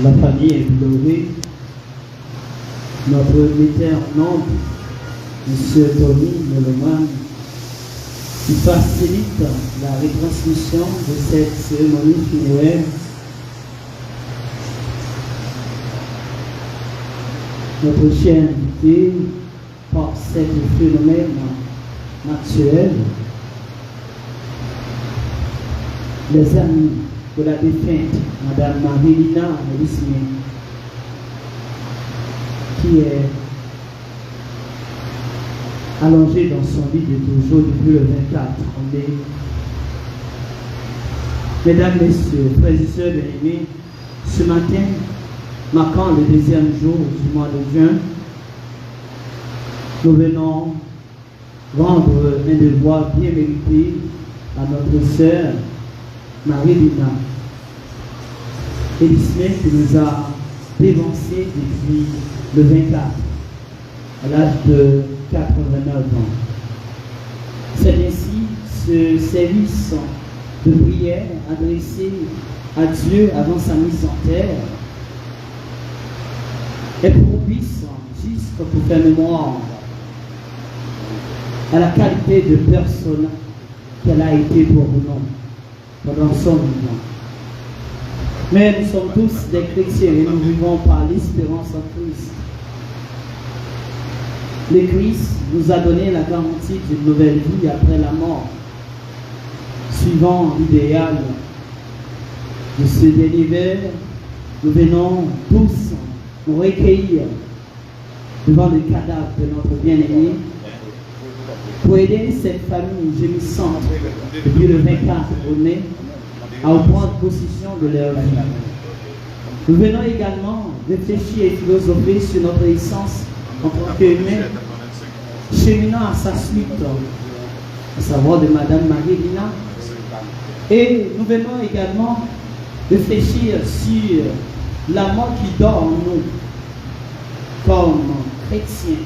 La famille est pleurée. Notre militaire oncle, M. Tony Moloman, qui facilite la retransmission de cette cérémonie funéraire. Notre cher invité, par cet phénomène naturel, les amis de la défunte, Madame Marie-Lina Elisme, qui est allongée dans son lit de toujours depuis le 24 mai. Mesdames, Messieurs, frères et sœurs bien-aimés, ce matin, marquant le deuxième jour du mois de juin, nous venons rendre un devoir bien mérité à notre sœur Marie-Lina Elisme, qui nous a dévancé depuis le 24, à l'âge de 89 ans. C'est ainsi ce service de prière adressé à Dieu avant sa mise en terre est propice juste pour faire mémoire à la qualité de personne qu'elle a été pour nous pendant son vivant. Mais nous sommes tous des chrétiens et nous vivons par l'espérance en Christ. Le Christ nous a donné la garantie d'une nouvelle vie après la mort, suivant l'idéal de ce délivre. Nous venons tous nous recueillir devant le cadavre de notre bien-aimé pour aider cette famille gémissante depuis le 24 au mai à prendre possession de leur vie. Nous venons également réfléchir et philosopher sur notre essence en tant qu'humain, cheminant à sa suite, à savoir de Madame Marie-Lina. Et nous venons également réfléchir sur la mort qui dort en nous, comme chrétiens,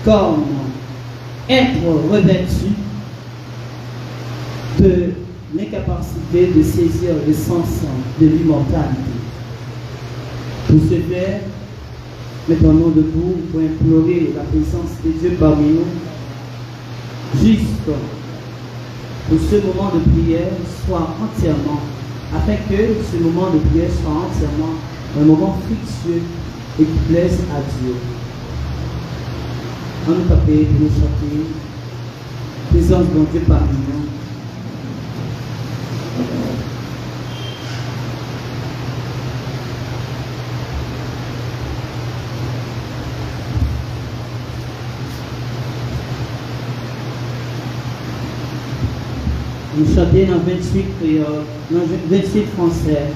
comme être revêtu de l'incapacité de saisir le sens de l'immortalité. Pour ce faire, mettons-nous debout pour implorer la présence de Dieu parmi nous, juste pour ce moment de prière soit entièrement, afin que ce moment de prière soit entièrement un moment fructueux et qui plaise à Dieu. On nous taper pour nous chanter, présence de Dieu parmi nous. Nous chantons dans 28 créoles, dans 28 français.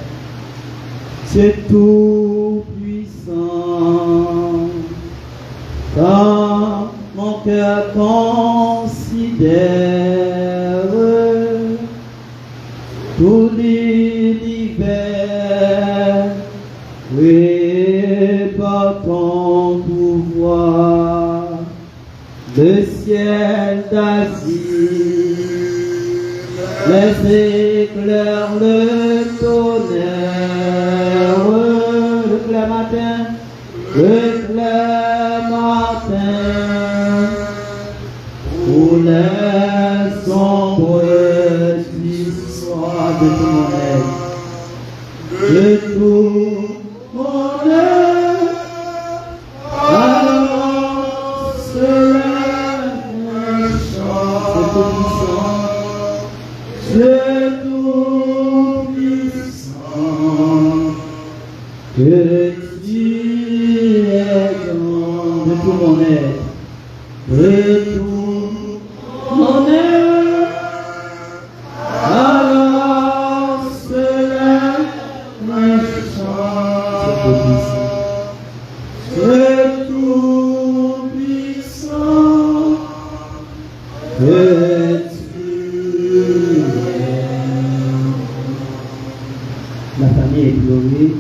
Dieu tout puissant, quand mon cœur considère tout l'univers, et par ton pouvoir, le ciel d'Asie, les éclairs, le tonnerre, le clair matin, le clair matin, pour les sombres histoires de tout mon être, de tout mon être, alors cela me chante. Dieu tout-puissant, Que tu es grand de tout mon être, de tout mon être. Alors cela me chante. C'est tout puissant que tu es. La famille est glorieux,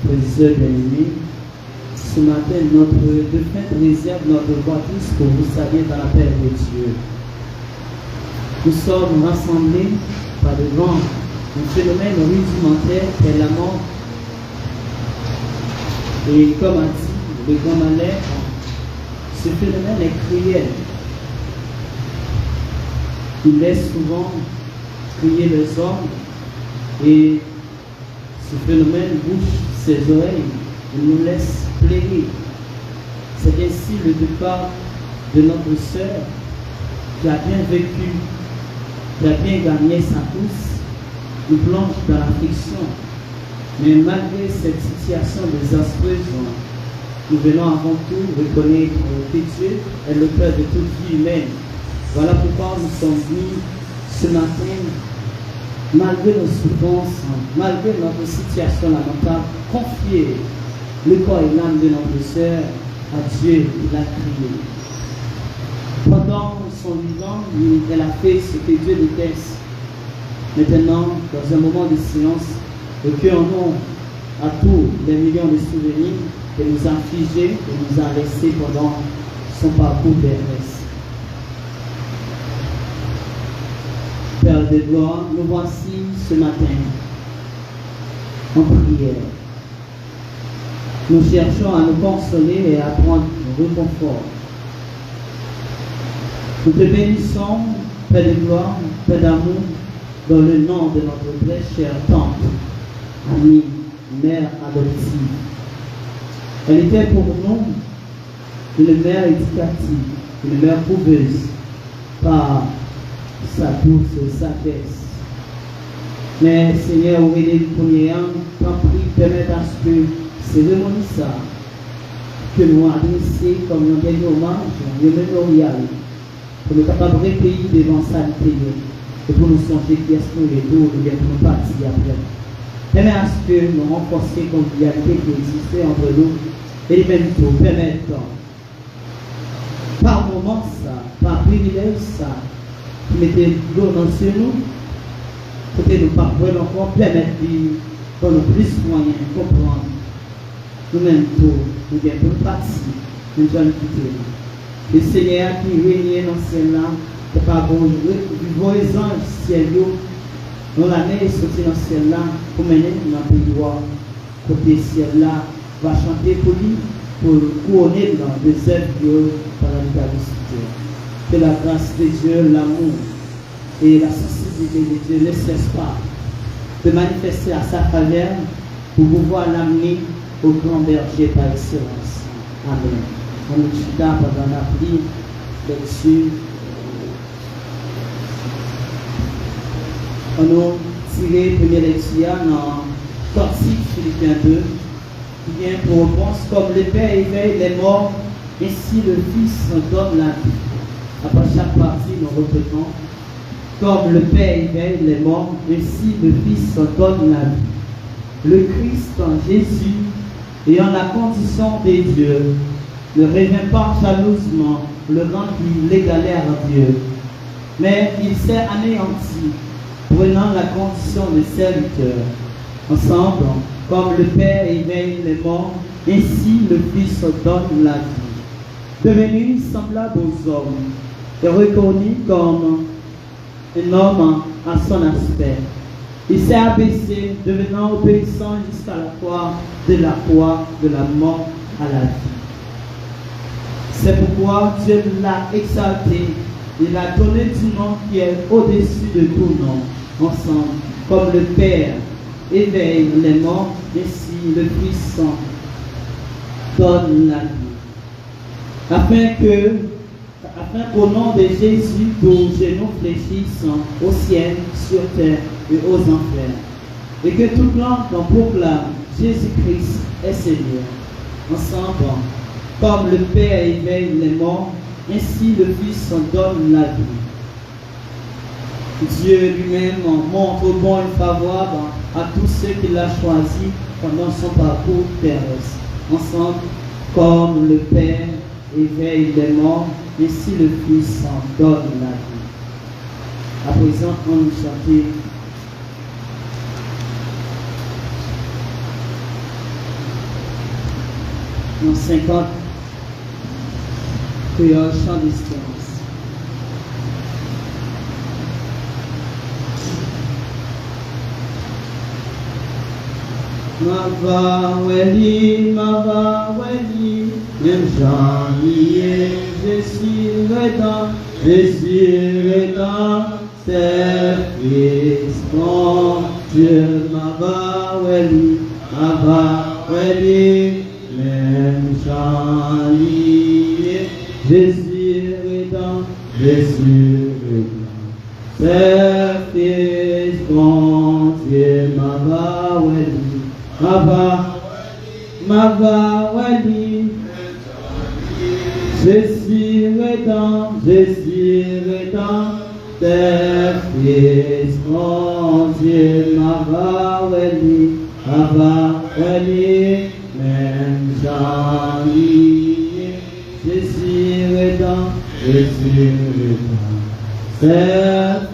précieux bien-aimés. Ce matin, notre défunt réserve notre voix tous pour vous saluer dans la paix de Dieu. Nous sommes rassemblés par devant un phénomène rudimentaire qu'est la mort. Et comme a dit le grand Malais, ce phénomène est cruel. Il laisse souvent crier les hommes et ce phénomène bouche ses oreilles, il nous laisse pleurer. C'est ainsi le départ de notre sœur qui a bien vécu, qui a bien gagné sa course, nous plonge dans l'affliction. Mais malgré cette situation désastreuse, nous venons avant tout reconnaître que Dieu est le Père de toute vie humaine. Voilà pourquoi nous sommes venus ce matin, malgré nos souffrances, malgré notre situation lamentable, confier le corps et l'âme de notre sœur à Dieu qui l'a créé. Pendant son vivant, elle a fait ce que Dieu déteste. Maintenant, dans un moment de silence, recueillons à tous les millions de souvenirs qu'elle nous a figés et nous a laissés pendant son parcours terrestre. Père de gloire, nous voici ce matin en prière. Nous cherchons à nous consoler et à prendre le réconfort. Nous te bénissons, Père de gloire, Père d'amour, dans le nom de notre très chère tante, amie, mère adoptive. Elle était pour nous une mère éducative, une mère couveuse, par sa douce sagesse. Mais Seigneur, au milieu du premier an, t'en prie, permette à ce que cérémonie ça, que nous adresser comme un dernier hommage, un mémorial, pour nous capables de recueillir devant sa télé, et pour nous songer qui est nous les deux, ou bien pour nous partir après. Permette à ce que nous renforcions la convivialité qui existait entre nous, et même tout, permettre, par moment ça, par privilège ça, qui mettait l'eau dans sur nous, peut-être nous pas voir encore, permettre de pour nous plus moyens de comprendre. Nous-mêmes tout, nous bien pour partir, nous allons quitter. Le Seigneur qui régnait dans ce ciel-là, c'est pas bon, vos anges ciel, dans l'année sorti dans ce ciel-là, pour mener dans le pays droit, côté ciel-là, va chanter pour lui, pour couronner dans des œuvres par la véritabilité. Que la grâce de Dieu, l'amour et la sensibilité de Dieu ne cessent pas de manifester à sa faveur pour pouvoir l'amener au grand berger par excellence. Amen. On nous dit là pendant la prière, lecture. On nous tiré la première lecture dans Cantique Philippiens 2, qui vient pour réponse comme le Père éveille les morts, ainsi le Fils donne la vie. Après chaque partie, nous répétons, comme le Père éveille les morts, ainsi le Fils donne la vie. Le Christ en Jésus, ayant la condition des dieux, ne revint pas jalousement le rang qui l'égalait à Dieu, mais il s'est anéanti, prenant la condition de serviteur. Ensemble, comme le Père éveille les morts, ainsi le Fils donne la vie. Devenu semblable aux hommes, et reconnu comme un homme à son aspect. Il s'est abaissé, devenant obéissant jusqu'à la croix, de la mort à la vie. C'est pourquoi Dieu l'a exalté, il a donné du nom qui est au-dessus de tout nom, ensemble, comme le Père éveille les morts, ainsi le Fils donne la vie. Afin qu'au nom de Jésus, tous genoux fléchissent au ciel, sur terre et aux enfers, et que toute langue proclame Jésus-Christ est Seigneur. Ensemble, comme le Père éveille les morts, ainsi le Fils donne la vie. Dieu lui-même montre bon et favorable à tous ceux qu'il a choisis pendant son parcours terrestre. Ensemble, comme le Père éveille les morts, ainsi le Fils donne la vie. À présent, on nous chanter. En 50, créole chant d'espérance. Ma va weli, même janvier, je suis redans, c'est Christ, mon Dieu, ma va weli, même janvier, je suis redans, c'est Christ, mon Dieu, ma va weli. Mava wali, je suis redans, tes fils, mon Dieu, Mava wali, même janvier, je suis redans, tes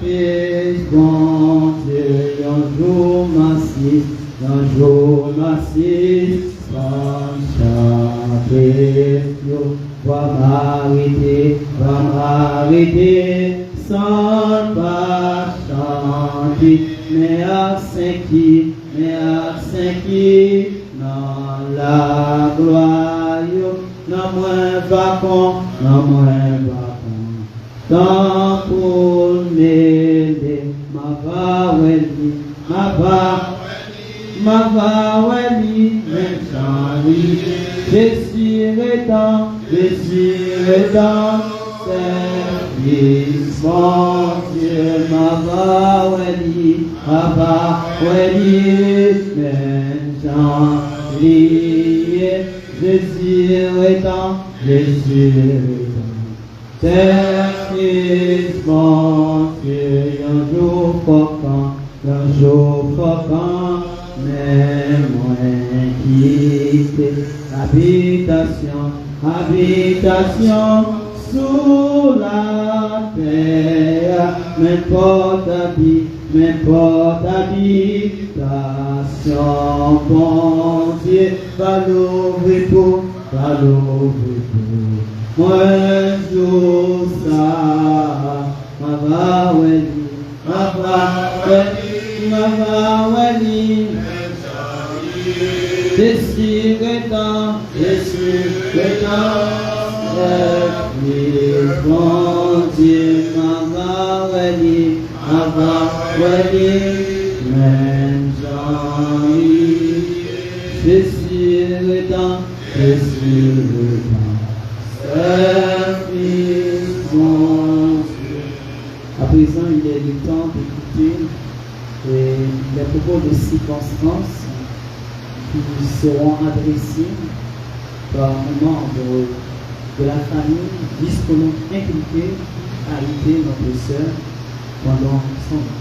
fils, mon Dieu, un jour massif. Un jour massif, sans chanter, va m'arrêter, sans pas chanter, mais accent qui, dans la gloire, non moins vacant, tant pour m'aider, ma va wali, même janvier, je suis redans, c'est mon Dieu, ma va wali, même janvier, je suis redans, c'est mon Dieu, un jour fréquent, mais moins quitte habitation sous la terre, n'importe habitation, bon Dieu, va l'ouvrir pour, moi jour ça, ma va wali, je suis redans, mon Dieu, ma va wali, même janvier, je suis redans, à présent, il est le temps d'écouter les propos de circonstances qui seront adressés par un membre de la famille, puisqu'on impliqué à aider notre sœur pendant son temps.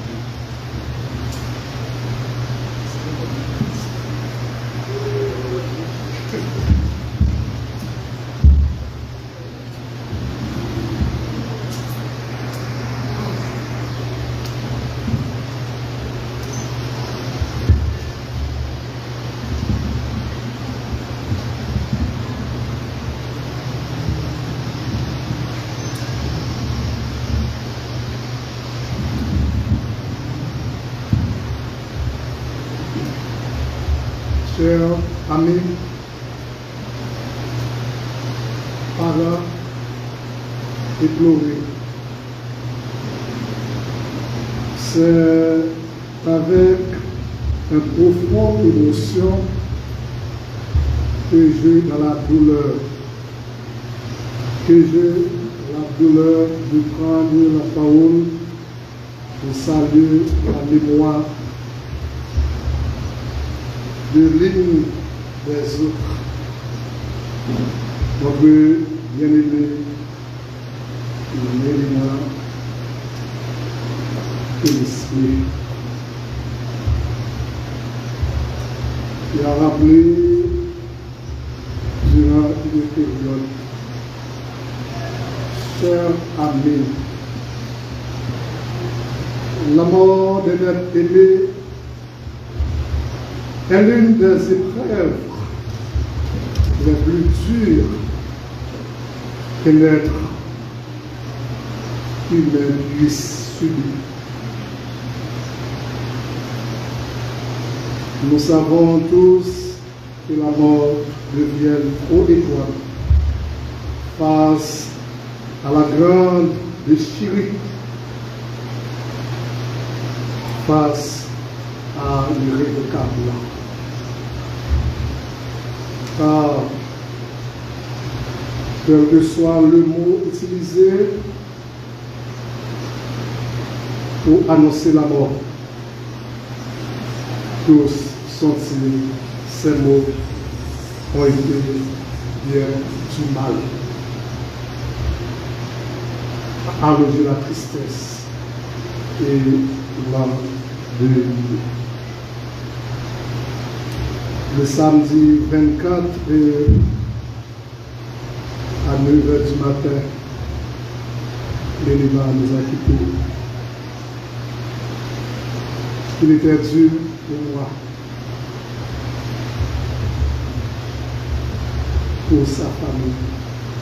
Chers amis, parents, éplorés, c'est avec une profonde émotion que j'ai dans la douleur, de prendre la parole pour saluer la mémoire de l'une des autres. Notre bien-aimé Mélina Félicité. Il a rappelé durant une période, chers amis, la mort de notre aimé est l'une des épreuves les plus dures que l'être humain puisse subir. Nous savons tous que la mort devient trop étroite face à la grande déchirure, face à l'irrévocable. Car, quel que soit le mot utilisé pour annoncer la mort, tous sentis ces mots ont été bien du mal. Allonger la tristesse et la deuil. Le samedi 24 à 9h du matin, Mélina nous a quittés. Il était dur pour moi, pour sa famille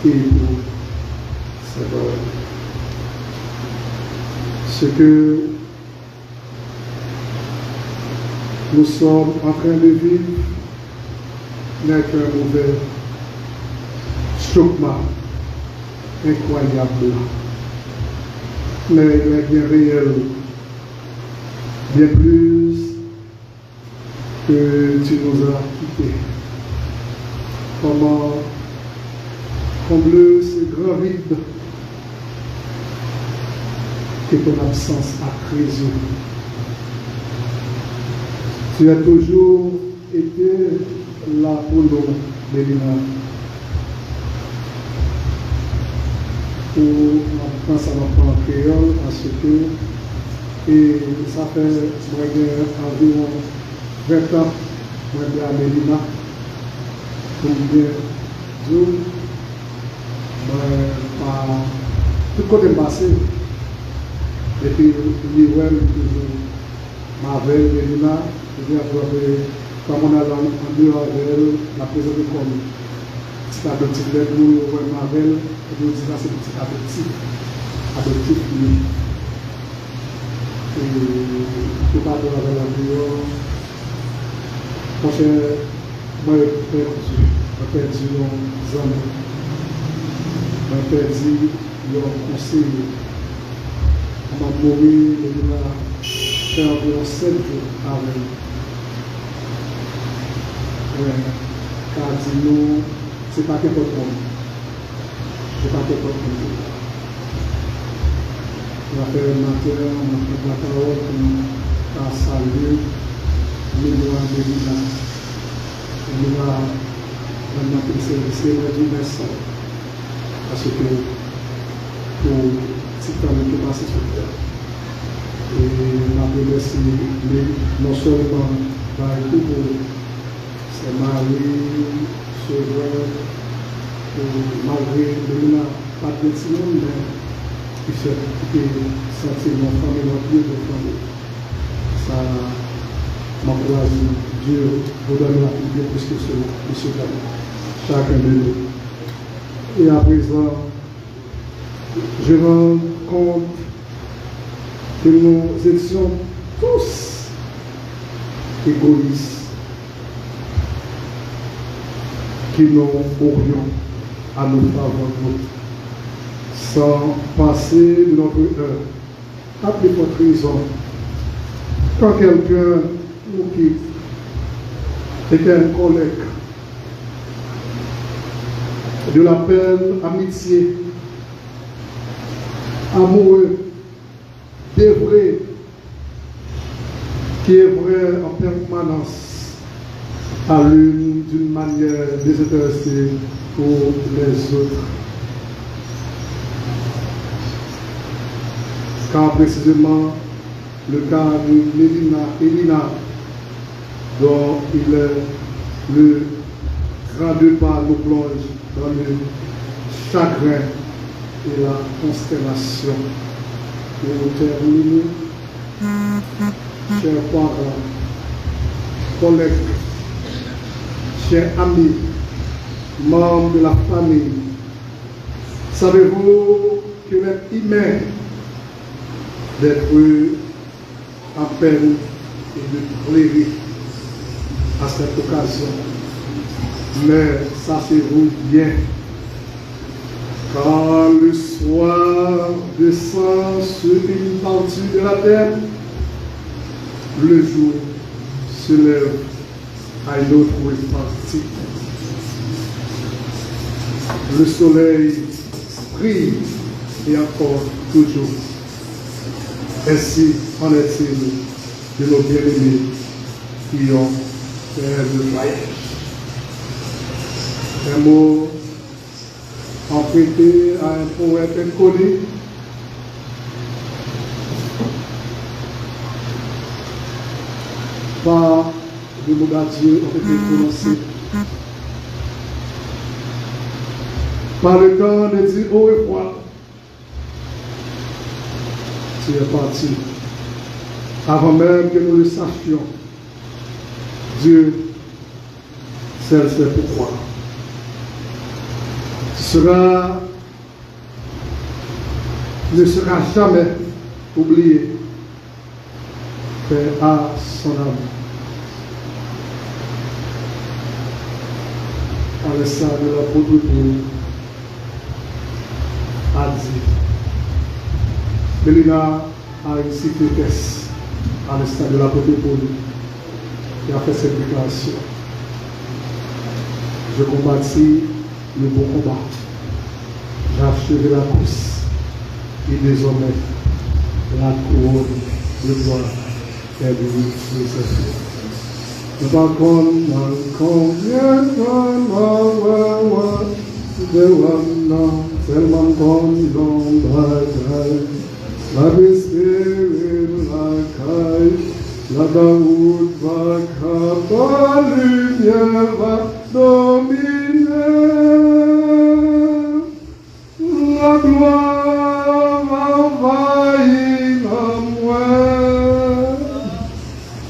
et pour ses parents. Ce que nous sommes en train de vivre n'est qu'un mauvais choquement incroyable. Mais il est bien réel, bien plus que tu nous as quittés. Comment combler ce grand vide que ton absence a créé. Tu as toujours été là pour nous, Mélina. Pour ça va prendre en créole parce que et ça fait environ 20 ans que je suis à Mélina pour bien dire par tout côté passé et puis il y a toujours ma veille Mélina et bien comme on a en dehors d'elle la présenter comme petit adoptif de nous ma veille et nous disons c'est petit adoptif et tout pas de la dehors. Mon cher, moi j'ai perdu nos amis, j'ai perdu nos conseils. On m'a mouru, on a fait environ 7 jours avec. Car dis-nous, c'est pas n'importe quoi. C'est pas n'importe quoi. On va faire un matin, on va faire la parole pour saluer l'Église de Mélina. On va maintenant servir du message. Parce que pour tout le temps qui est passé sur terre. Et on a remercié non seulement par tout pour ses maris, sauveurs, malgré Mélina, pas de petit monde, mais qui fait sentir mon famille, mon Dieu de famille. Ça m'encourage, Dieu vous donne la vie plus que ce chacun de nous. Et à présent, je me rends compte que nous étions tous égoïstes, qui nous aurions à nous faveur sans passer de notre heure. À plus forte raison, quand quelqu'un nous quitte et qu'un collègue de la peine, amitié, amoureux, dévoué, qui est vrai en permanence, allume d'une manière désintéressée pour les autres. Car précisément, le cas de Elina, dont il est le grand pas nous plonge dans le chagrin et la constellation. Pour terminer, chers parents, collègues, chers amis, membres de la famille, savez-vous qu'il est humain d'être à peine et de pleurer à cette occasion? Mais sachez-vous bien, quand le soir descend sur une partie de la terre, le jour se lève à une autre partie. Le soleil brille et encore toujours. Ainsi en est-il de nos bien-aimés qui ont fait le voyage. Un mot emprunté à un poète inconnu. Par le mot d'adieu ont été prononcés. Par le temps de dire au revoir. Tu es parti. Avant même que nous le sachions, Dieu seul sait pourquoi. Ne sera jamais oublié. Paix à son âme. À l'instar de l'apôtre Paul a dit, Mélina a une cicatrice à l'instar de l'apôtre Paul qui a fait cette déclaration. Je combattis le bon combat. J'ai achevé la course et désormais la couronne de gloire est venue sur cette vie. Nous parlons combien de tellement comme bataille, la bestière la caille, la Daoud va capar, la lumière va dominer, la gloire va envahir moi,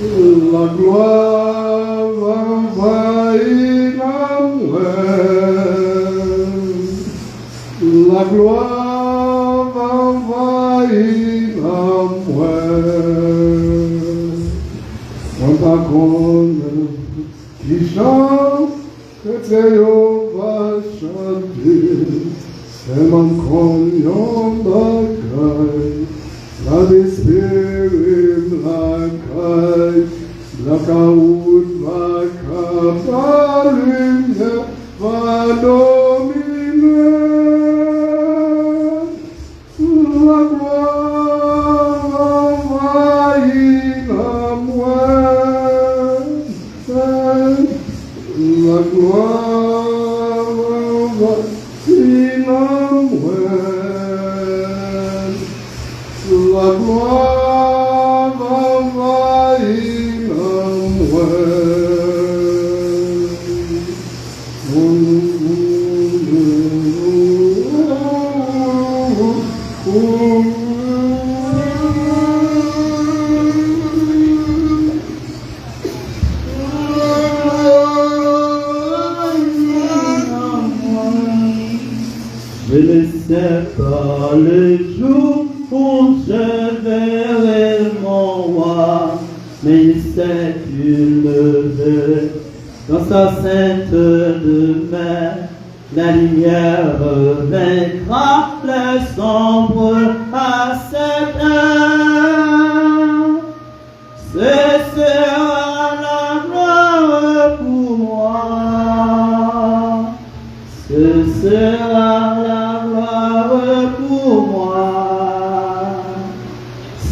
la gloire va envahir moi, la gloire va envahir moi. On va connaître qui chante, que Dieu va chanter. C'est mon cognon bagaille, la désespérée la caille, la caoute va capar, la lumière va dominer. La gloire va envahir moi. La gloire va envahir moi. La gloire va envahir moi. Je ne sais pas le jour où je verrai mon roi, mais je sais qu'il me veut dans sa sainte demeure. La lumière vaincra le sombre à cette heure. Ce sera la gloire pour moi. Ce sera la gloire pour moi.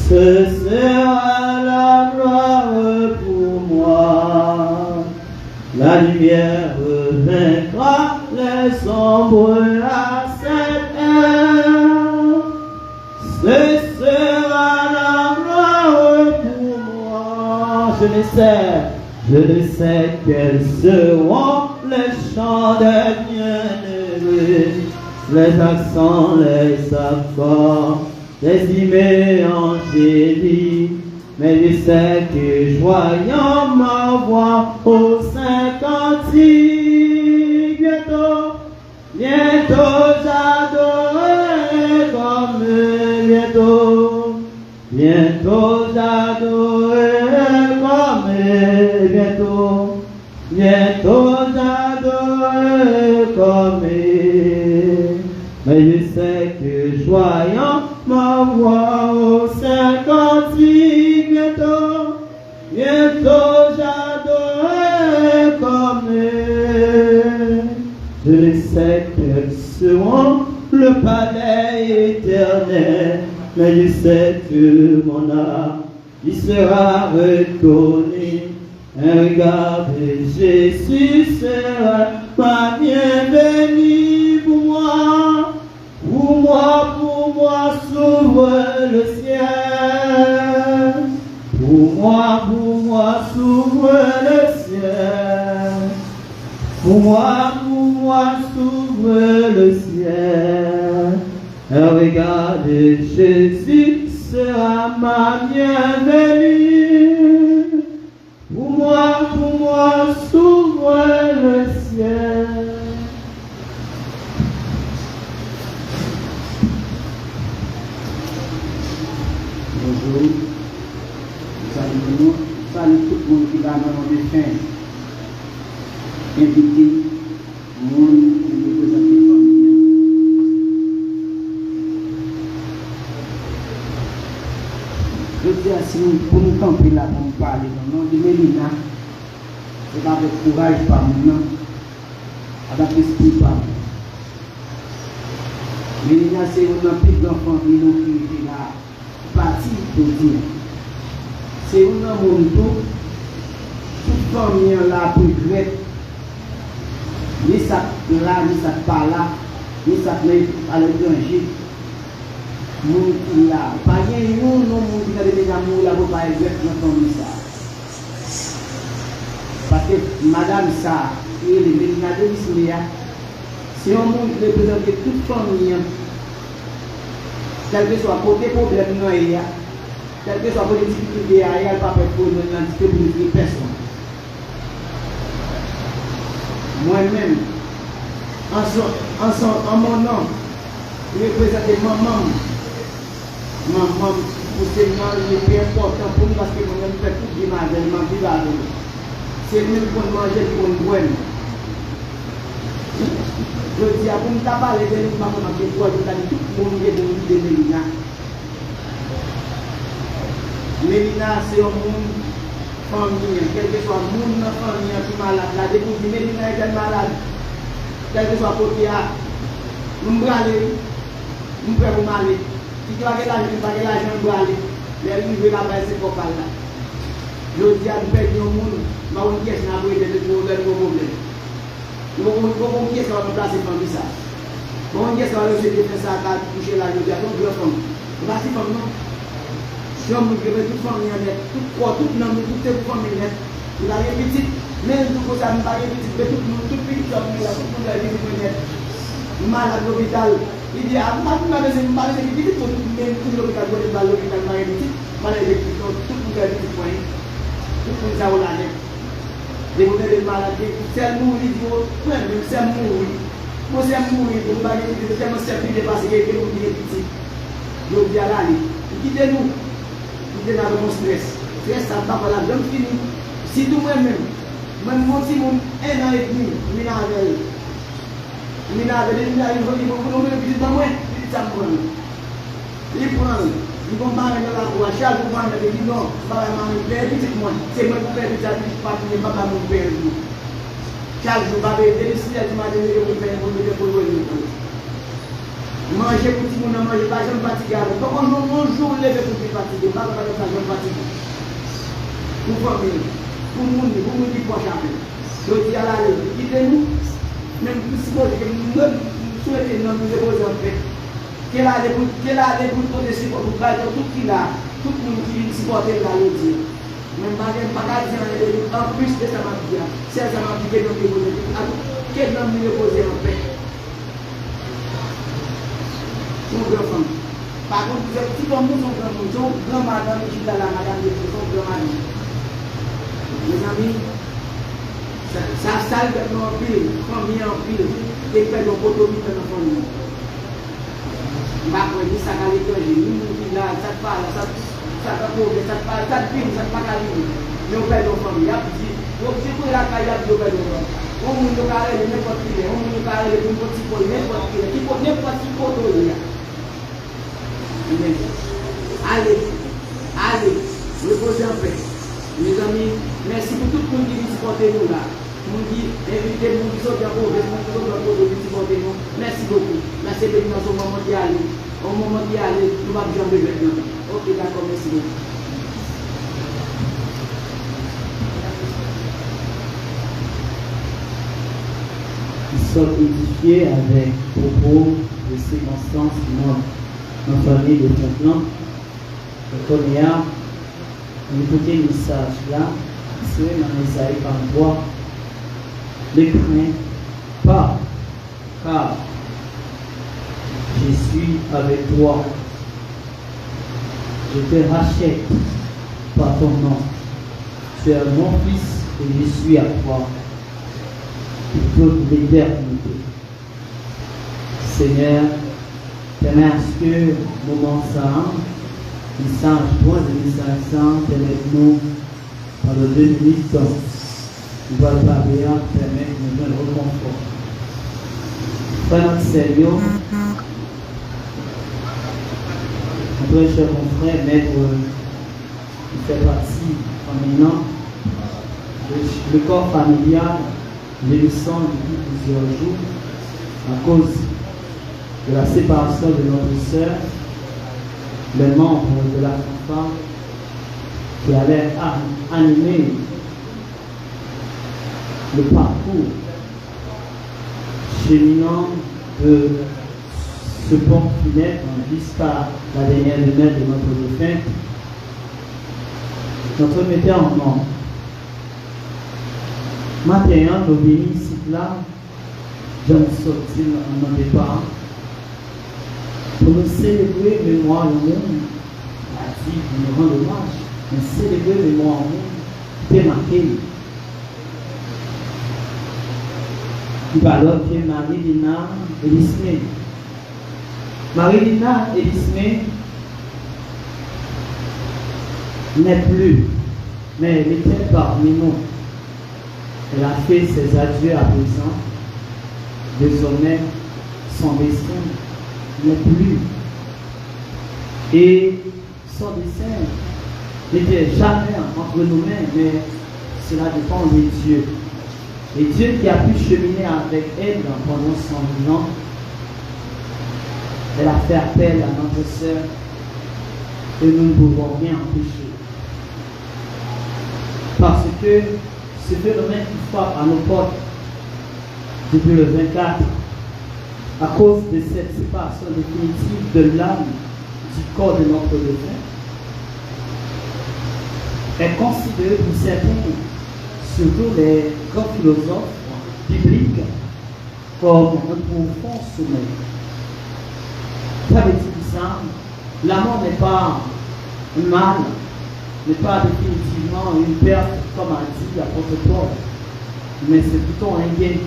Ce sera la gloire pour moi. La lumière vaincra les ombres à cette heure. Ce sera la gloire pour moi. Je ne sais quels seront les chants des bienheureux, les accents, les accords, les hymnes angéliques. Mais je sais que joyant ma voix au Saint Cantique, bientôt j'adorerai comme bientôt j'adorerai comme bientôt j'adorerai comme. Mais je sais que joyant ma voix au Saint Cantique, bientôt j'adorerai comme je sais quels seront le palais éternel, mais je sais que mon âme y sera reconnue. Un regard de Jésus sera ma bienvenue pour moi. Pour moi s'ouvre le ciel. Pour moi s'ouvre le ciel. Pour moi s'ouvre le ciel. Un regard de Jésus sera ma bienvenue. Pour moi s'ouvre le ciel. Bonjour, salut tout le monde qui va dans le fin. Invité, le monde qui représente les familles. Je dis à si pour nous camper là, pour nous parler, dans le nom de Mélina, c'est avec courage par nous, avec esprit par nous. Mélina, c'est une petite enfant qui est là. Parti pour dire. C'est un monde toute famille là pour grec. Ni ça là, ni ça pas là, ni ça à l'étranger. Monde qui là. Pas bien nous, non, monde qui a des amours là pour pas exactement comme ça. Parce que madame ça, et les médicaments de c'est un monde qui représente toute famille. Quel que soit côté problème, quel que soit côté difficulté, il n'y a pas de problème dans la personne. Moi-même, en mon nom, je représente maman. Maman, pour ce nom, il est important pour nous parce que moi-même, je fais tout l'image, je m'en dis là. C'est lui pour manger, pour nous boire. Je dis à vous, je ne parle pas de nous, maman, je vois tout le monde est de Mélina. Mélina, c'est un monde famille, quel que soit le monde dans la famille qui est malade. La découverte de Mélina est malade. Quel que soit le côté, nous allons aller, nous pouvons aller. Si tu as l'argent, tu as l'argent, nous allons aller. Les livres là-bas, c'est pour là. Je dis à vous, perdre le monde, mais on dit que c'est un problème. Nous avons une pièce à remplacer comme ça. Nous avons une pièce à remplacer ça à toucher la joie. Donc, je femme. Là, c'est comme non. Si on veut que toute famille net, tout corps, tout nom, toute famille net, vous avez petit, même tout ça, vous avez petit, mais tout le monde, tout petit, tout le monde a dit que net. Malade à l'hôpital, il dit, ah, moi, je vais me parler de petit, tout le monde, tout l'hôpital, tout l'hôpital, malade petit, malade petit, tout le monde a dit que point, tout le monde a dit que les maladies, c'est mourir, c'est mourir. Moi, c'est mourir, pour ne pas dire que c'est mon cercle parce que c'est nous qui est petit. Je dis à l'aller, quittez-nous, quittez dans mon stress. Stress, ça ne va pas là, je finis. Si tout moi-même, même mon petit monde, 1 an et demi, il y a il prend, il va marrer dans la rue, chaque fois, il dit non, c'est moi qui fais des habits, pas de papa, mon père. Chaque jour, il va décider de m'aider mon père pour le manger pour tout le monde, manger pas, je me fatigue. Donc, on joue lever pour me fatiguer, pas de me fatiguer. Pour famille, pour le monde qui peut changer. Je dis à la quittez-nous. Même si vous souhaitez nous déposer en paix. Qu'elle a des bouts de support pour tout qui là, tout le monde qui supporte la lutte. Même pas dire en plus de ça m'a dit, c'est ça m'a dit que nous déposer. Qu'elle nous déposer en paix. Son grand femme. Par contre, si comme nous sommes grand madame qui est là, madame de son grand mari. Mes amis, ça salle de nos pile, combien en pile, et fait nos poteaux dans nos familles. Ma foi, ça va aller dans les là, ça parle, ça parle, ça parle, ça filme, ça parle à lui. Nous perdons nos familles. Donc, si vous la caille, vous perdons nos familles. On nous parle de n'importe qui, on nous parle de n'importe qui, n'importe qui, allez, reposez en paix. Mes amis, merci pour tout le monde qui vient supporter nous là. Nous dit, invitez nous qui sont bien pour supporter nous. Merci beaucoup. Merci beaucoup au moment d'y aller. Au moment d'y aller, nous allons bien maintenant. Ok, d'accord, merci beaucoup. Nous sommes édifiés avec propos de circonstances de notre famille de Fontenay. Donc, on écouté le message là, c'est dans Isaïe 43. Ne crains pas, car je suis avec toi. Je te rachète par ton nom. Tu es mon fils et je suis à toi pour toute l'éternité. Seigneur, merci que moment ça, message, point de message ça, permette-nous pendant 2 minutes. Nous allons parler, permettre de nous donner le confort. Frère Seigneur, notre cher confrère, maître, qui fait partie maintenant, le corps familial, je le sens depuis plusieurs jours, à cause de la séparation de notre sœur, les membres de la femme qui allaient animer le parcours cheminant de ce pont funèbre jusqu'à la dernière demeure de notre défunt. Notre metteur en nom. Maintenant, nous venons ici là, je me sortis en mon départ pour nous célébrer le mémoire du monde, c'est-à-dire nous rendre hommage, mais célébrer le mémoire du monde, qui est marqué. Qui va alors que Marie-Lina Elisme. Marie-Lina Elisme n'est plus, mais elle était parmi nous. Elle a fait ses adieux à présent. Désormais, son destin n'est plus. Et son destin n'était jamais entre nos mains, mais cela dépend de Dieu. Et Dieu qui a pu cheminer avec elle pendant son vivant, elle a fait appel à notre sœur et nous ne pouvons rien empêcher. Parce que ce phénomène qui frappe à nos portes depuis le 24, à cause de cette séparation définitive de l'âme du corps de notre défunt, est considéré pour certains, surtout les grands philosophes bibliques, comme un profond sommeil. Ça veut dire ça, la mort n'est pas un mal, n'est pas définitivement une perte, comme a dit l'apôtre Paul, mais c'est plutôt un gain.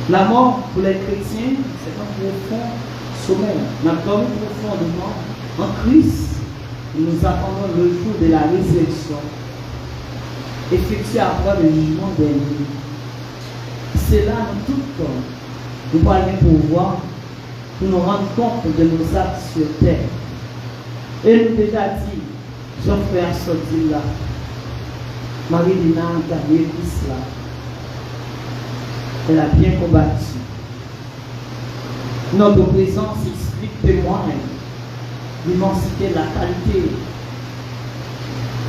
La mort, pour les chrétiens, c'est un profond sommeil. Mais comme profondément, en Christ, nous attendons le jour de la résurrection, effectué après le jugement dernier. C'est là, nous toutes, nous parlons pouvoir pour nous rendre compte de nos actes sur terre. Et nous déjà dit, Jean-Frère sorti là, Marie-Lina a gagné Christ là. Elle a bien combattu. Notre présence explique, témoigne l'immensité, la qualité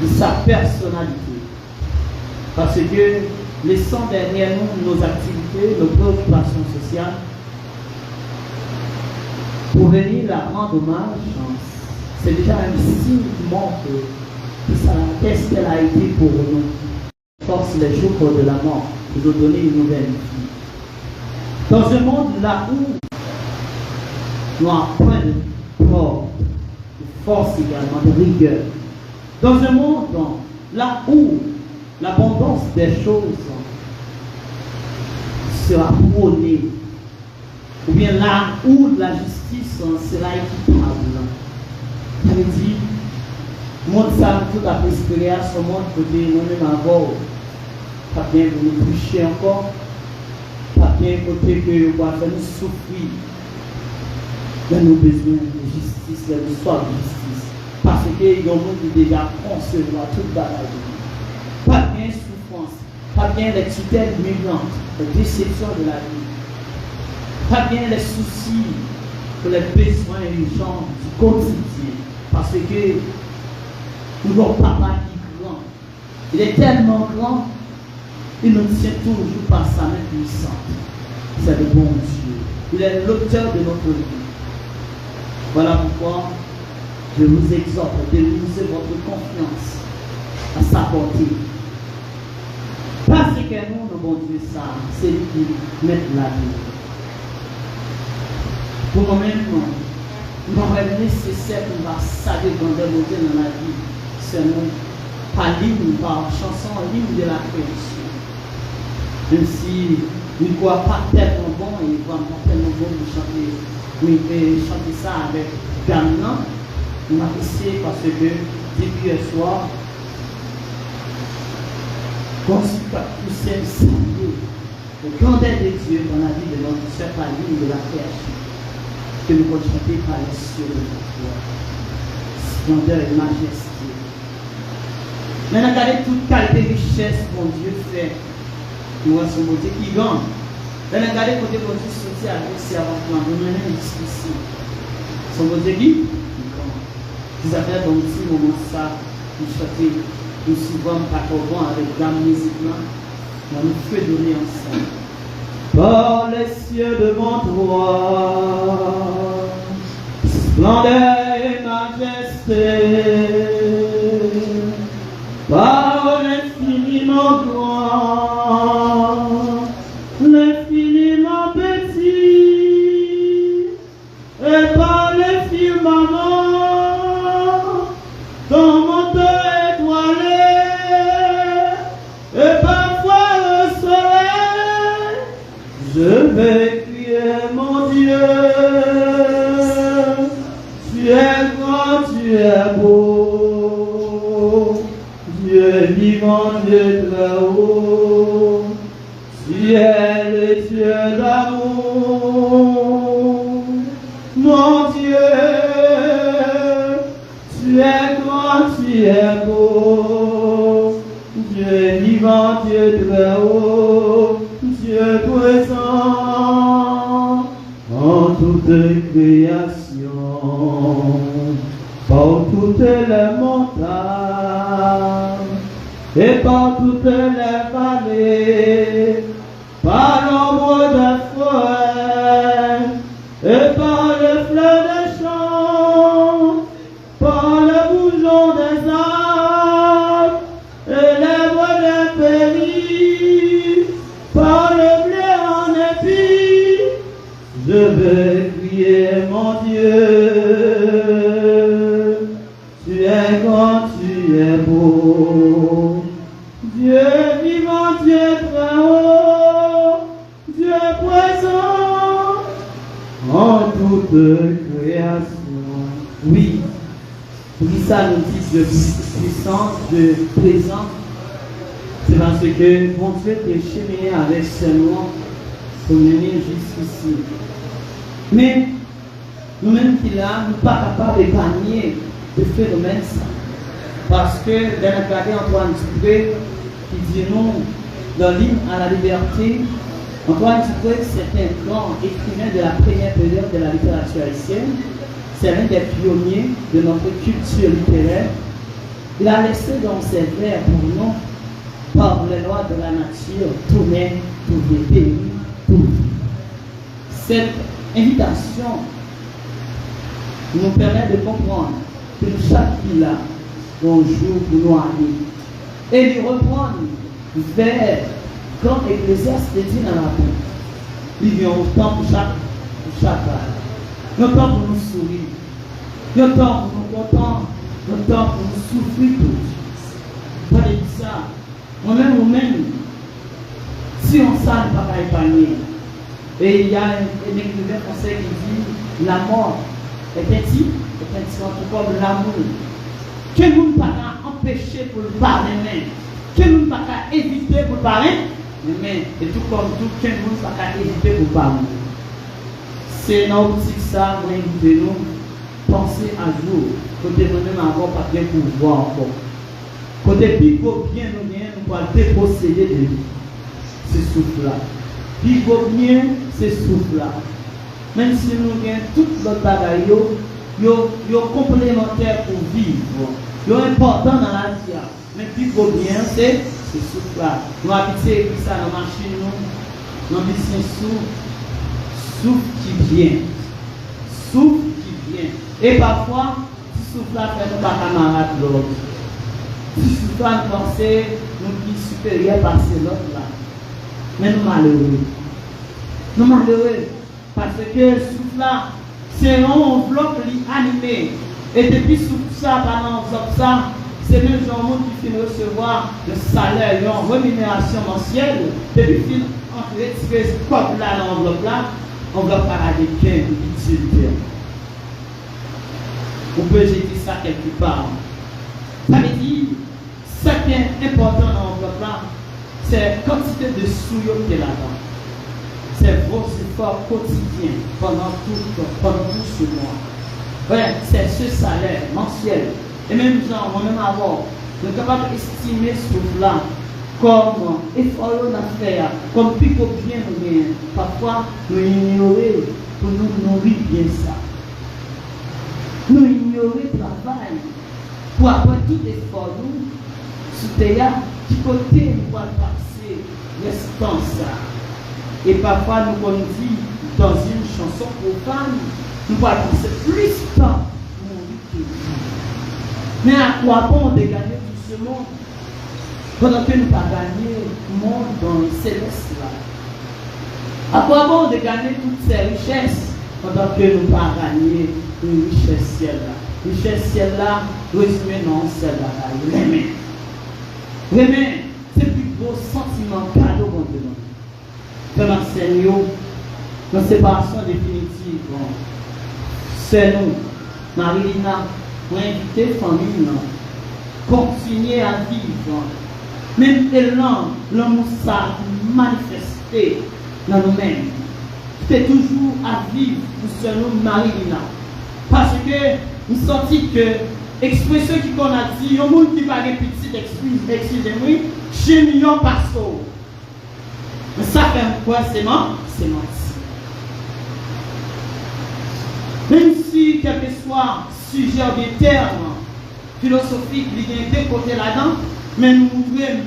de sa personnalité. Parce que laissant derrière nous nos activités, nos préoccupations sociales, pour venir la rendre hommage, c'est déjà un signe qui montre qu'est-ce qu'elle a été pour nous. Force les jours de la mort, pour nous donner une nouvelle vie. Dans un monde là où nous avons point de corps, de force également, de rigueur. Dans un monde là où l'abondance des choses sera prônée, ou bien là où la justice sera équitable. Ça veut dire, le monde ça tout a prospéré à ce monde côté nous-mêmes avant. Pas bien pour nous toucher encore, pas bien côté que nous va faire nous souffrir de nos besoins de justice, de l'histoire de justice. Parce que il y a un monde qui déjà concevoir toute bagaille. Pas bien souffrance, pas bien les tutelles migrantes, les déceptions de la vie. Pas bien les soucis pour les besoins urgents du quotidien. Parce que nous avons papa qui est grand. Il est tellement grand, il nous tient toujours par sa main puissante. C'est le bon Dieu. Il est l'auteur de notre vie. Voilà pourquoi je vous exhorte de user votre confiance à sa portée. Parce que nous, le bon Dieu, ça, c'est lui qui met la vie. Pour moi-même, il m'aurait nécessaire qu'on va savoir grandeur de Dieu dans la vie. Seulement, par l'hymne, par chanson, l'hymne de la création. Même si je ne crois pas tellement bon, et il ne croit pas tellement bon de chanter, oui, chanter ça avec gamin, on m'a essayé parce que depuis hier soir, conçu par tous ces saluts, le grandeur de Dieu dans la vie de notre soeur par l'hymne de la création. Que nous pouvons chanter par les cieux de notre foi. Splendeur et majesté. Maintenant, regardez toute qualité de richesse que Dieu fait. Nous avons son Dieu qui gagne. Maintenant, regardez côté bon Dieu sorti avec ses avantages. Nous menons jusqu'ici. Son Dieu qui gagne. Vous avez dans un petit moment ça, nous chantons, nous souvent pas comment avec gamme musique-là. Nous nous faisons donner ensemble. Par les cieux devant toi, splendeur et majesté, par l'infiniment grand, l'infiniment petit, et par le firmament, ton manteau étoilé, et parfois le soleil. Je vais crier mon Dieu, tu es grand, tu es beau, Dieu vivant, Dieu très haut, tu es le Dieu d'amour, mon Dieu, tu es grand, tu es beau, Dieu vivant, Dieu très haut, Dieu présent en toute création, par toutes les montagnes et par toutes les vallées, par l'ombre des forêts et par les fleurs des champs, par les bourgeons des arbres et les bois des prairies, par le blé en épi, je vais crier mon Dieu. Tu es grand, tu es beau, Dieu vivant, Dieu très haut, Dieu présent en toute création. Oui, oui, ça nous dit de puissance, de présence. C'est parce que mon Dieu est cheminé avec ce nom pour venir jusqu'ici. Mais nous-mêmes qui là, nous ne sommes pas capables d'épargner de phénomènes ça. Parce que dans le cadre Antoine Dupré, qui dit non, dans l'hymne à la liberté, Antoine Dupré, c'est un grand écrivain de la première période de la littérature haïtienne. C'est l'un des pionniers de notre culture littéraire. Il a laissé dans ses vers pour nous par les lois de la nature, tout naît, tout est béni, tout vit. Cette invitation nous permet de comprendre que chaque vie a un jour pour nous aller et de reprendre vers, comme Ecclésiaste dit dans la Bible, il y a un temps pour chaque balle, un temps pour nous sourire, un temps pour nous contents, un temps pour nous souffrir tout. Pas de ça. Moi-même, si on sait pas épargner, et il y a un écrivain français qui dit la mort est un petit comme l'amour. Que nous ne pas empêcher pour le parler, que nous ne pas éviter pour le parler, mais et tout comme tout, que nous ne pas éviter pour le parler. C'est dans l'optique ça, moi, de nous penser à jour, côté nous-mêmes avoir pas bien pouvoir encore. Côté pico bien nous pour déposséder de lui. Ce souffle-là. Pico bien, ce souffle-là. Même si nous avons toute notre bagaille, ils sont complémentaires pour vivre. Ils sont importants dans la vie. Mais pico bien, c'est ce souffle-là. Nous habitons ça dans la machine, nous habitons souffle qui vient. Souffle qui vient. Et parfois, ce souffle-là fait pas camarade l'autre. Si nous penser, nous qui supérieurs par ces l'autre là. Mais nous malheureux. Nous malheureux. Parce que ce souffle là, c'est une enveloppe animée. Et depuis souffle ça, par l'enveloppe ça, c'est le genre qui finit de recevoir le salaire, une rémunération mensuelle. Depuis qu'il a retiré ce code là dans l'enveloppe là, enveloppe paradigme utilitaire. On peut jeter ça quelque part. Ça veut dire, ce qui est important dans l'enveloppe là, c'est la quantité de souillot qui est là-dedans. C'est vos efforts quotidiens pendant tout ce mois. Voilà, c'est ce salaire mensuel. Et même genre, moi-même avoir, nous sommes capables d'estimer ce là comme effort à faire, comme pico bien ou bien. Parfois, nous ignorer pour nous nourrir bien ça. Nous ignorer le travail. Pour avoir tout effort, nous, sous terre, qui côté nous va passer restant ça. Et parfois, nous on dit dans une chanson profane, nous va passer plus de temps pour nous. Mais à quoi bon de gagner tout ce monde pendant que nous ne pas gagner le monde dans le céleste là? À quoi bon de gagner toutes ces richesses pendant que nous ne pas gagner une richesse ciel là? Richesse ciel là, résumé non, celle-là, Remè, c'est le plus beau sentiment cadeau qu'on te donne. Comme enseignant, dans séparation définitive, c'est nous, Marie-Lina, pour inviter la famille, continuer à vivre. Même élan, l'amour ça manifesté dans nous-mêmes. C'est toujours à vivre pour ce nom Marie-Lina. Parce que nous sentons que l'expression qu'on a dit, il y a un monde qui va répéter, excusez-moi, chez millions pastor. Mais ça fait quoi? C'est menti. Même si, quel que soit sujet ou des termes philosophiques, il y a deux côtés là-dedans, mais nous montrons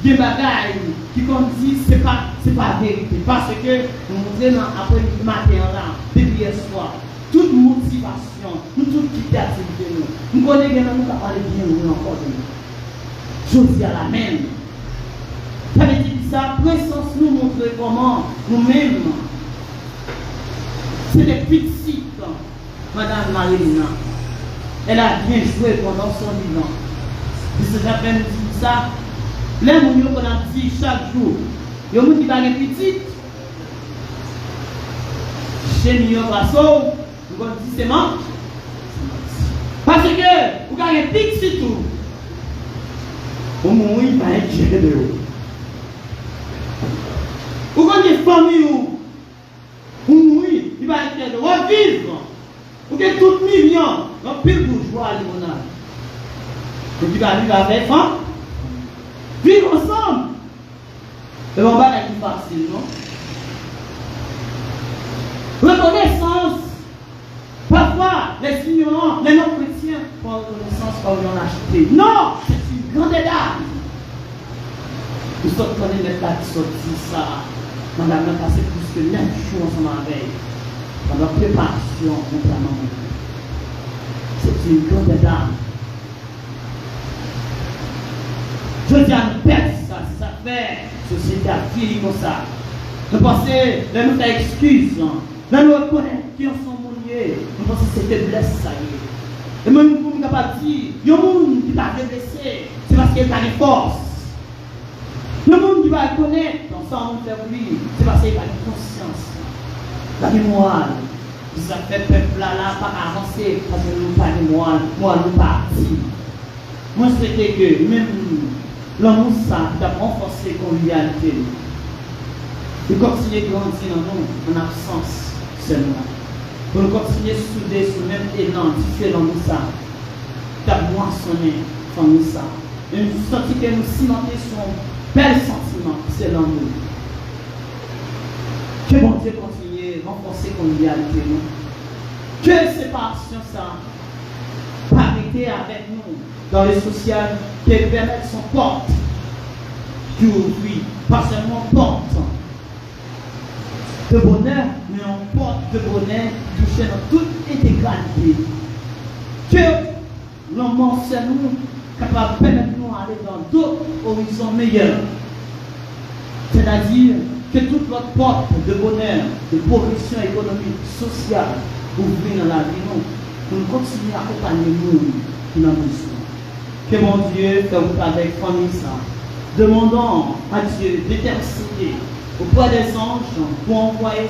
des bagailles qui qu'on dit c'est pas vérité. Parce que nous montrons après le matin là, depuis hier soir, toute motivation, nous toute créativité, nous connaissons bien, nous pas parler bien, nous encore de nous. Je dis à la même. Ça veut dire ça, présence nous montrer comment nous-mêmes, c'est des petites, Madame Marie-Lina, elle a bien joué pendant son vivant. Puisque j'appelle nous dit ça, les gens qu'on a dit chaque jour, il y a des gens qui parlent petite, chez Mignon Basso, nous avons dit c'est mort. Parce que vous avez un petit tout. Au moment où il va être géré de vous. Vous avez des familles où il va être de vous vivre. Vous avez tout million, un pile bourgeois à limonade. Donc il va vivre avec femme. Vivre ensemble. Et on va être plus facile, non? Reconnaissance. Parfois, les ignorants, les non-chrétiens font reconnaissance quand ils ont acheté. Non, c'est une grande dame. Nous sommes quand même là qui sortit ça. Madame a passé plus que 9 jours ensemble avec. Dans leur préparation contre la maman. C'est une grande dame. Je dis à nous perdre ça, si ça fait société à qui comme ça. Nous pensons, nous faire excuse. Nous reconnaître qui sont moniers. Nous pensons que c'est faiblesse, ça y est. Et même nous sommes capables de dire, il y a un monde qui t'a blessé, c'est parce qu'il a des forces. Il y a un monde qui va reconnaître, sans nous faire lui, c'est parce qu'il a une conscience. La mémoire. Ça fait peuple là, pas avancer, parce que nous pas de moi, nous partis. Moi, c'était que même l'amour, ça, a renforcé la convivialité. Nous continuons de grandir dans nous, en absence seulement. Pour nous continuer à souder sur le même élan, différent de ça. T'as moissonné comme ça. Et nous sentons que nous cimenter son bel sentiment, c'est l'amour. Que bon Dieu continue à renforcer la convivialité. Que séparation ça, parité avec nous dans le social, qui permet son porte, qui ouvre, pas seulement porte de bonheur, mais on porte de bonheur touché dans toute intégralité. Que l'on mentionne nous, capable de permettre nous d'aller dans d'autres horizons meilleurs. C'est-à-dire que toute notre porte de bonheur, de progression économique, sociale, ouvrir dans la vie, nous, pour nous continuer à accompagner nous qui nous besoin. Que mon Dieu, que vous avec famille ça, demandons à Dieu d'intercéder auprès des anges pour envoyer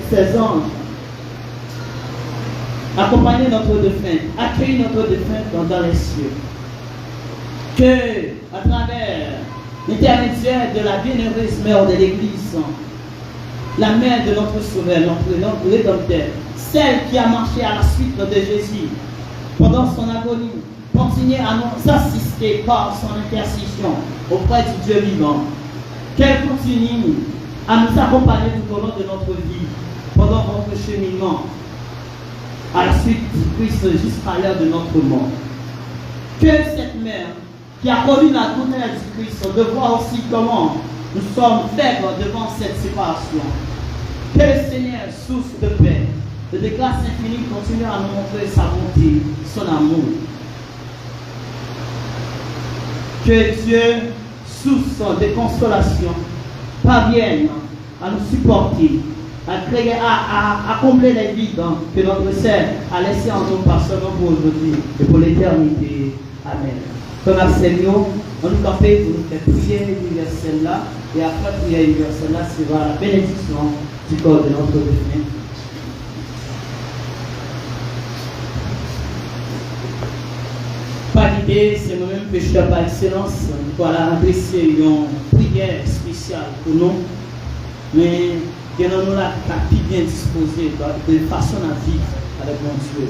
ces anges. Accompagner notre défunt, accueillir notre défunt dans les cieux. Que, à travers l'intermédiaire de la bienheureuse mère de l'Église, la mère de notre Sauveur, notre Rédempteur, celle qui a marché à la suite de Jésus pendant son agonie, continue à nous assister par son intercession auprès du Dieu vivant. Qu'elle continue à nous accompagner tout au long de notre vie, pendant notre cheminement, à la suite du Christ jusqu'à l'heure de notre mort. Que cette mère, qui a connu la douleur du Christ, de voir aussi comment nous sommes faibles devant cette séparation. Que le Seigneur, source de paix, de grâce infinie, continue à nous montrer sa bonté, son amour. Que Dieu, source de consolation, parvienne à nous supporter, à créer, à combler les vides que notre Seigneur a laissé en nous par son nom pour aujourd'hui et pour l'éternité. Amen. Comme Seigneur, on nous camper pour nous faire prier universelle là, et après la prière universelle là, c'est la bénédiction du corps de notre défunt. Par l'idée, c'est nous-mêmes pécheurs par excellence. Voilà, apprécier une prière spéciale pour nous. Mais que nous là qui bien disposé de façon à vivre avec mon Dieu.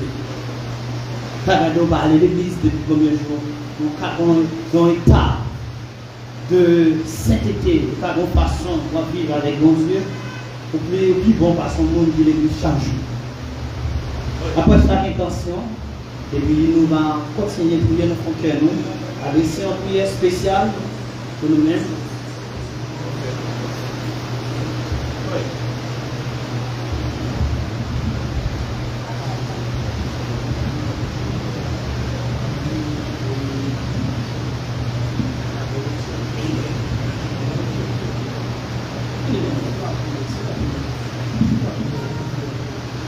Quand on va à l'église depuis combien de jours, nous avons un état de sainteté, de façon à vivre avec mon Dieu, et puis bon façon monde de l'église chaque jour. Après chaque intention, et puis nous allons continuer à prier notre cœur, nous, avec une prière spéciale pour nous-mêmes.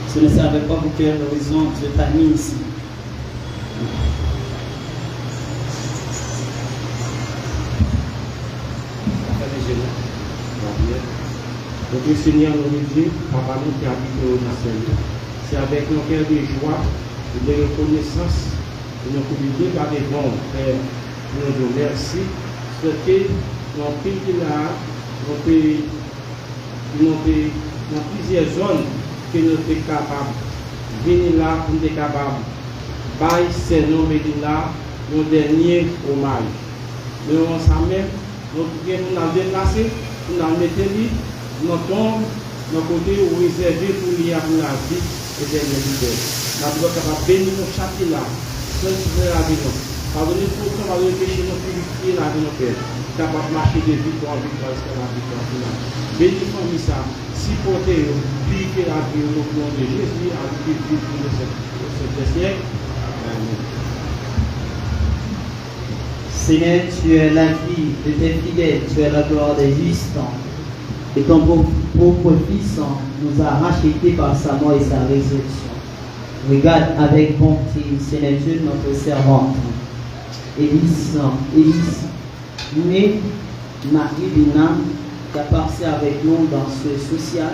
Si vous ne savez pas pour quelle raison Dieu t'a mis ici. Notre Seigneur, notre Dieu, Papa, nous qui habitons au Seigneur, c'est avec nos cœurs de joie et de reconnaissance que nous pouvons par des bons Père. Nous nous merci. Ce que nos pays là, nos pays, dans plusieurs zones que nous sommes capables de venir là pour nous capables de bailler ces noms là, nos derniers hommages. Nous avons même, nous avons déplacé, nous avons mis nos tombes, nos côtés réservés pour y avoir la vie et des libères. Nous sommes capables de bénir nos châtiments là, sans se faire la vie. Pardonnez pour nous, pardonnez péché, nous purifier la vie de nos pères. capable de marcher de victoire en victoire jusqu'à la victoire finale. Béni famille ça, si porter, vivre la vie au nom de Jésus, à vivre pour ce siècle. Amen. Seigneur, tu es la vie de tes fidèles, tu es la gloire des justes. Et ton propre Fils nous a rachetés par sa mort et sa résurrection. Regarde avec bonté, Seigneur Dieu, notre servante. Élise, née Marie-Lina, qui a passé avec nous dans ce social,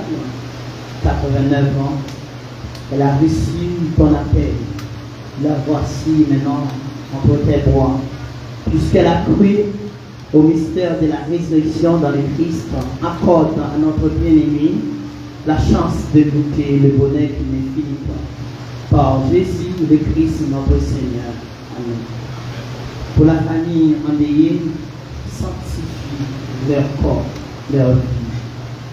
89 ans. Elle a reçu ton appel. La voici maintenant entre tes bras. Puisqu'elle a cru au mystère de la résurrection dans le Christ, accorde à notre bien-aimé la chance de goûter le bonheur qui n'est fini pas. Par Jésus le Christ, notre Seigneur. Amen. Pour la famille endeuillée, sanctifie leur corps, leur vie,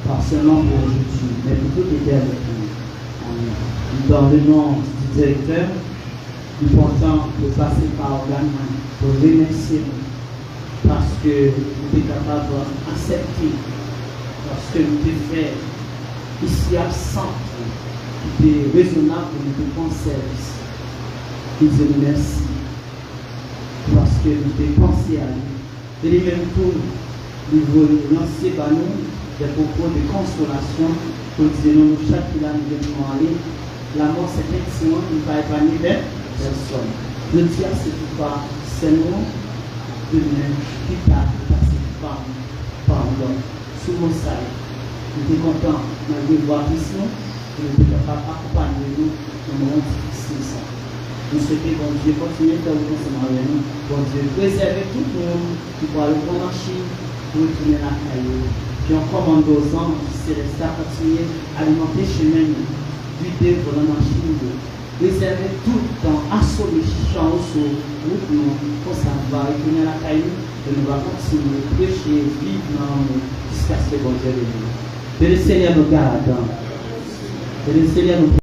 pas seulement pour aujourd'hui, mais pour toute l'éternité. Amen. Dans le nom du directeur, nous pensons de passer par Ghana pour remercier nous parce que nous sommes capables d'accepter, parce que nous sommes frères ici absents, qui est raisonnable pour nous prendre service. Nous te remercions parce que nous avons pensé à lui. Et les mêmes tours, nous voulons lancer par nous des propos de consolation pour dire nous, chaque là nous devons aller. La mort, c'est effectivement, nous ne va épargner personne. Je dis à ce pas seulement demain, plus tard, passer par l'homme. Sous mon salle, nous sommes contents de voir ici, et nous sommes capables d'accompagner nous dans le moment difficile. Nous souhaitons, bon Dieu, continuer de faire le conseil avec nous. Bon Dieu, préserver tout le monde qui va le bon marché pour retourner à la caillou. Puis on commande aux anges célestes à continuer à alimenter chemin, lutter pour la machine. Réserver tout le temps, assommer champs sur route, pour savoir retourner à la caillou. Et nous allons continuer à prêcher, vivre dans nous jusqu'à ce que bon Dieu vienne. Que le Seigneur nous garde. Que le Seigneur nous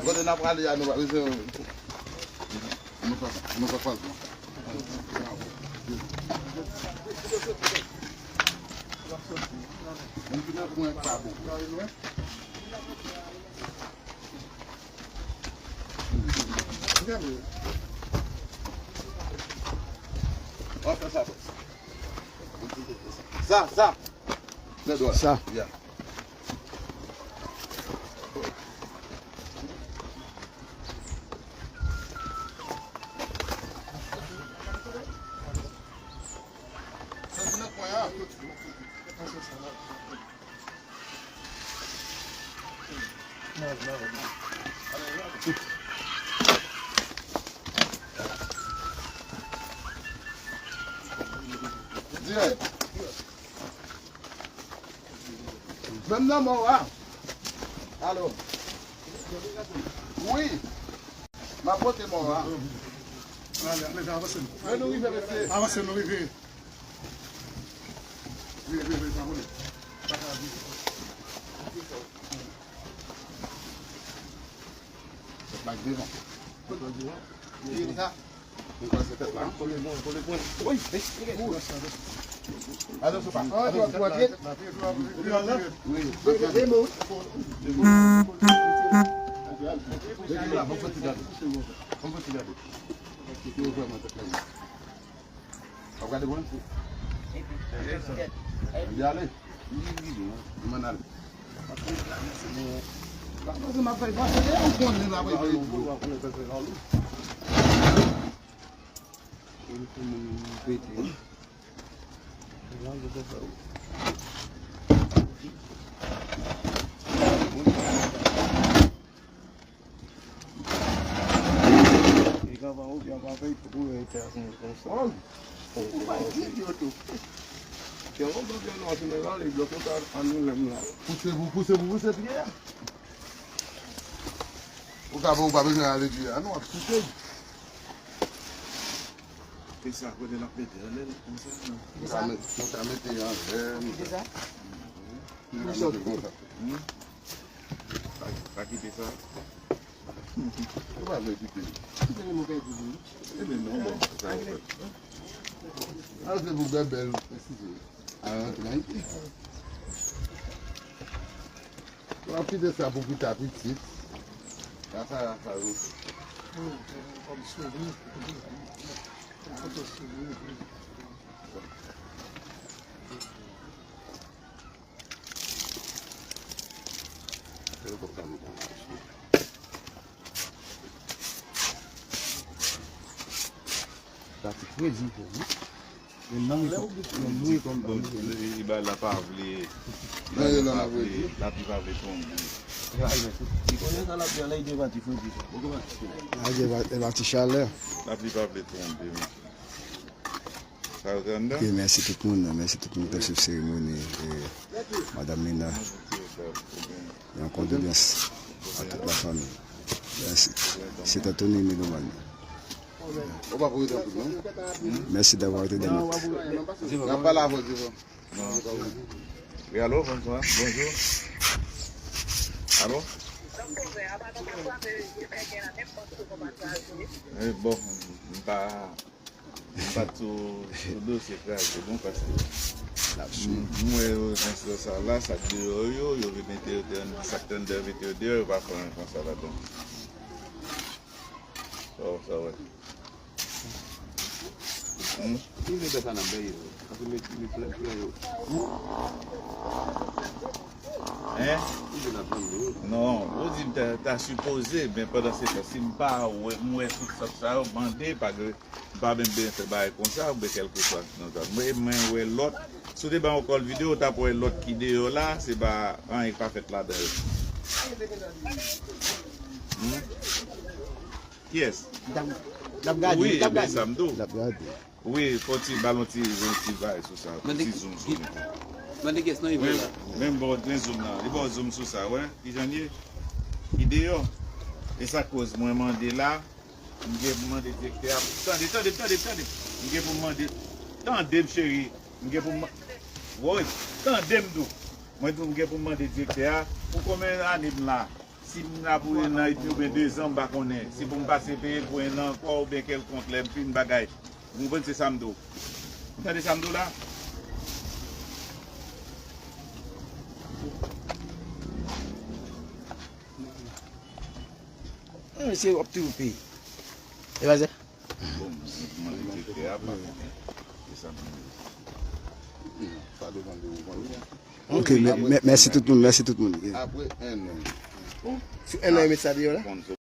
Quando na praia não vai ser não faz. Não é cabo. Olha ça. Ça. Yeah. Même là, moi, allô? Oui. Ma pote est mort. Allez, avancez. Nous vivons rester. Avancez, nous vivons. Oui, C'est pas devant. Il est là. On passe cette là. Pour les points. Oui. Alors, c'est pas. Oui. Regardez bon. Il y a allé. Il m'en a. Parce que ma fille va faire un point de la Poussez Pierre. Vous n'avez pas besoin d'aller dire, ah non, poussez. Et ça, vous avez la pété, comme ça. On t'a mis Pas quitter ça. On va le quitter. Ah, c'est vous belle. On va quitter ça pour plus tard, petit. Ça, ça, Il va la pas voulu. La plus va tomber. La plus va tomber. Ok, merci tout le monde, merci tout le monde pour cette cérémonie. Madame Nina, et encore de grâce à toute la famille. Merci. C'est Anthony Méloman. Merci d'avoir été dans notre. On n'a pas la voix, Oui, allô, bonsoir. Bonjour. Allô? Bon, pas tout dossier frère, c'est bon parce que moi, ça là, ça dehors, il va mettre un certain dehors, il va faire un conservateur. Ça va. Hein? Non, vous dites tu as supposé, mais pendant ce temps, si je ne sais pas, moi, tout ça, demandé, pas même bien fait comme ça, ou quelque chose. Mais l'autre, si tu as encore la vidéo, tu as pour l'autre qui est là, c'est pas, il n'est pas fait là-dedans. Qui est-ce? Oui, Samdo. Oui, il faut que ballon tire sur ça. Petit zoom sur même bon, zoom là. Il va zoom sur ça, ouais. Qui j'en ai? idéal. Et ça cause moi demander là, je vais demander directeur. Attendez. Je vais demander. Tendez chérie. Je vais demander. Oui, tendez d'où. Moi je vais demander directeur pour combien d'années là. Si je vais pour un an et puis 2 ans, je connais. Si vous me passez payer pour un an encore ou bien quel compte là, puis une bagaille. Vous comprenez c'est samedi. Vous entendez samedi là? C'est au petit pays. Et vas-y. Ok, merci tout le monde, merci tout le monde. Après un an. Un an et demi, ça dit là.